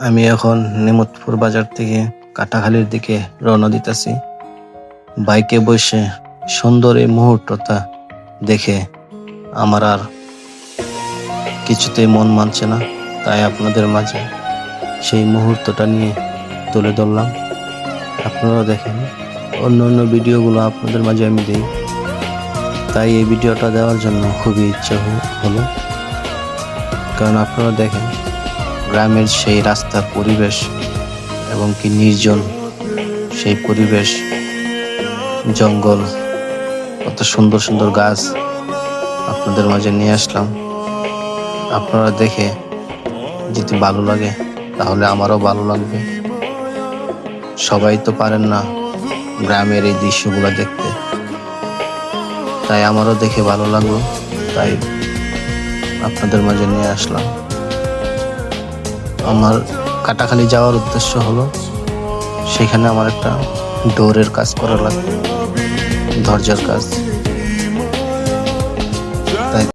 আমি এখন নিমতপুর বাজার থেকে কাটাখালীর দিকে রওনা দিতেছি। বাইকে বসে সুন্দর এই মুহূর্তটা দেখে আমার আর কিছুতেই মন মানছে না, তাই আপনাদের মাঝে সেই মুহূর্তটা নিয়ে তুলে ধরলাম। আপনারা দেখেন, অন্য অন্য ভিডিওগুলো আপনাদের মাঝে আমি দিই, তাই এই ভিডিওটা দেওয়ার জন্য খুবই ইচ্ছা হলো। কারণ আপনারা দেখেন গ্রামের সেই রাস্তার পরিবেশ এবং কি নির্জন সেই পরিবেশ, জঙ্গল, কত সুন্দর সুন্দর গাছ আপনাদের মাঝে নিয়ে আসলাম। আপনারা দেখে যদি ভালো লাগে তাহলে আমারও ভালো লাগবে। সবাই তো পারেন না গ্রামের এই দৃশ্যগুলো দেখতে, তাই আমারও দেখে ভালো লাগলো, তাই আপনাদের মাঝে নিয়ে আসলাম। আমার কাটাখালী যাওয়ার উদ্দেশ্য হলো সেখানে আমার একটা ডোরের কাজ করা লাগবে, দরজার কাজ।